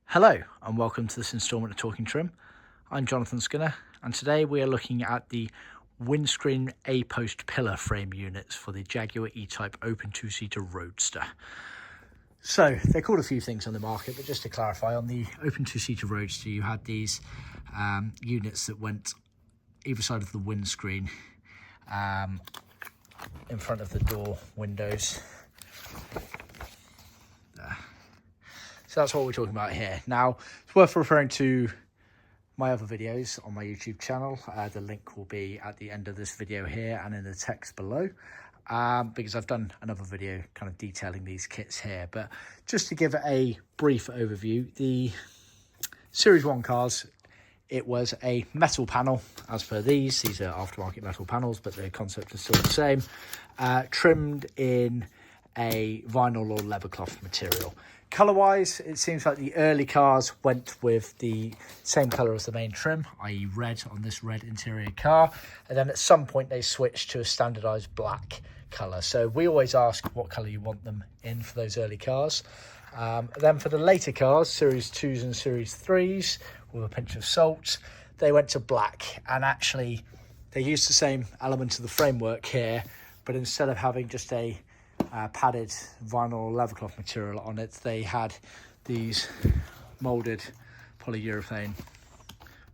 Hello and welcome to this instalment of Talkin Trim. I'm Jonathan Skinner and today we are looking at the Windscreen A-Post pillar frame units for the Jaguar E-Type open two-seater Roadster. So they're called a few things on the market, but just to clarify, on the open two-seater Roadster you had these units that went either side of the windscreen in front of the door windows. So that's what we're talking about here. Now, it's worth referring to my other videos on my YouTube channel. The link will be at the end of this video here and in the text below, because I've done another video kind of detailing these kits here. But just to give a brief overview, the Series 1 cars, it was a metal panel as per these. These are aftermarket metal panels, but the concept is still the same, trimmed in a vinyl or leathercloth material. Colour-wise, it seems like the early cars went with the same colour as the main trim, i.e. red on this red interior car. And then at some point they switched to a standardised black colour. So we always ask what colour you want them in for those early cars. Then for the later cars, Series 2s and Series 3s, with a pinch of salt, they went to black. And actually, they used the same element of the framework here, but instead of having just a padded vinyl leathercloth material on it, they had these moulded polyurethane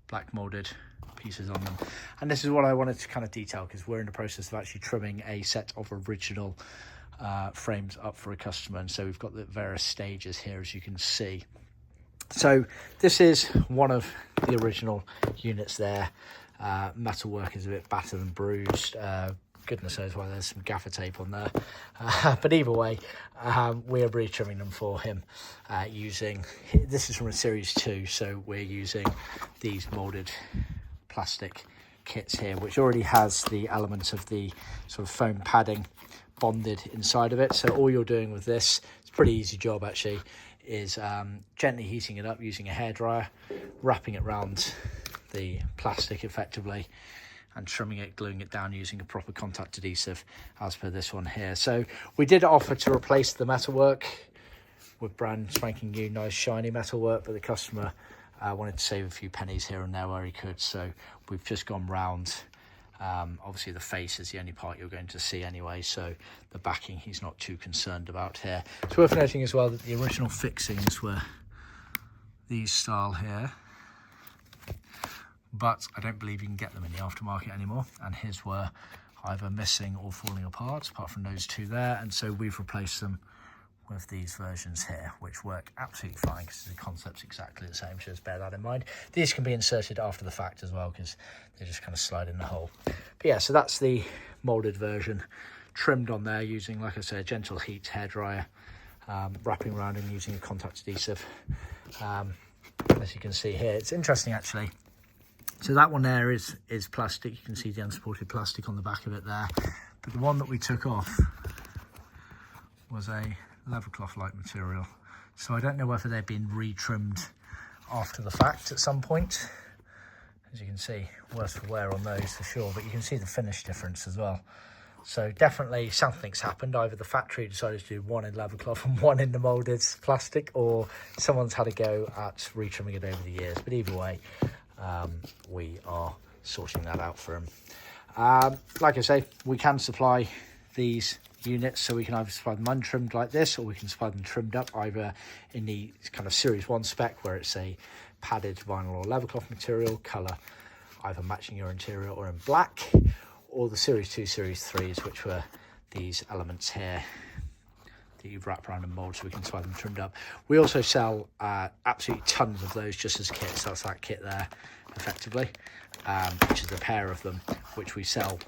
black moulded pieces on them. And this is what I wanted to kind of detail, because we're in the process of actually trimming a set of original frames up for a customer, and so we've got the various stages here, as you can see. So this is one of the original units there. Metalwork is a bit battered and bruised. Goodness knows why there's some gaffer tape on there, but either way, we're re-trimming them for him using, this is from a Series 2, so we're using these moulded plastic kits here, which already has the element of the sort of foam padding bonded inside of it. So all you're doing with this, it's a pretty easy job actually, is gently heating it up using a hairdryer, wrapping it around the plastic effectively, and trimming it, gluing it down using a proper contact adhesive as per this one here. So we did offer to replace the metalwork with brand spanking new nice shiny metalwork, but the customer wanted to save a few pennies here and there where he could, so we've just gone round. Obviously the face is the only part you're going to see anyway, so the backing he's not too concerned about here. It's worth noting as well that the original fixings were these style here, but I don't believe you can get them in the aftermarket anymore, and his were either missing or falling apart, apart from those two there, and so we've replaced them with these versions here, which work absolutely fine because the concept's exactly the same, so just bear that in mind. These can be inserted after the fact as well, because they just kind of slide in the hole. But yeah, so that's the moulded version, trimmed on there using, like I said, gentle heat hairdryer, wrapping around and using a contact adhesive. As you can see here, it's interesting actually. So that one there is plastic. You can see the unsupported plastic on the back of it there. But the one that we took off was a leathercloth-like material. So I don't know whether they've been re-trimmed after the fact at some point. As you can see, worse for wear on those for sure, but you can see the finish difference as well. So definitely something's happened. Either the factory decided to do one in leathercloth and one in the moulded plastic, or someone's had a go at re-trimming it over the years. But either way, we are sorting that out for him. Like I say, we can supply these units, so we can either supply them untrimmed like this, or we can supply them trimmed up, either in the kind of Series 1 spec where it's a padded vinyl or leathercloth material, colour either matching your interior or in black, or the Series 2, Series 3s, which were these elements here that you wrap around and mould, so we can supply them trimmed up. We also sell absolutely tons of those just as kits. That's that kit there effectively, which is a pair of them, which we sell,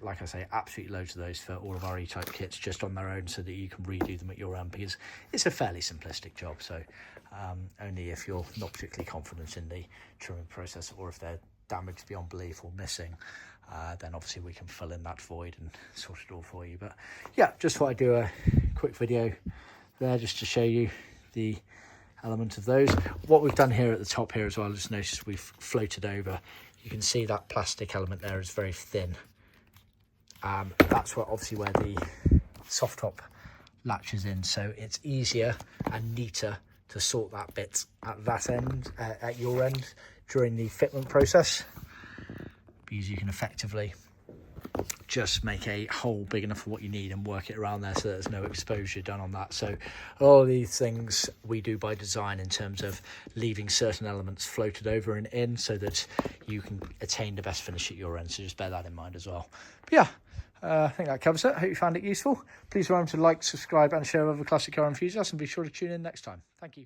like I say, absolutely loads of those for all of our E-Type kits just on their own, so that you can redo them at your own, because it's a fairly simplistic job. So only if you're not particularly confident in the trimming process, or if they're damaged beyond belief or missing, then obviously we can fill in that void and sort it all for you. But yeah, just thought I'd do a quick video there just to show you the element of those. What we've done here at the top here as well, just notice we've floated over. You can see that plastic element there is very thin. That's what obviously where the soft top latches in, so it's easier and neater to sort that bit at that end, at your end, during the fitment process, because you can effectively just make a hole big enough for what you need and work it around there, so there's no exposure done on that. So all of these things we do by design, in terms of leaving certain elements floated over and in, so that you can attain the best finish at your end. So just bear that in mind as well. But yeah, I think that covers it. I hope you found it useful. Please remember to like, subscribe and share with other classic car enthusiasts, and be sure to tune in next time. Thank you.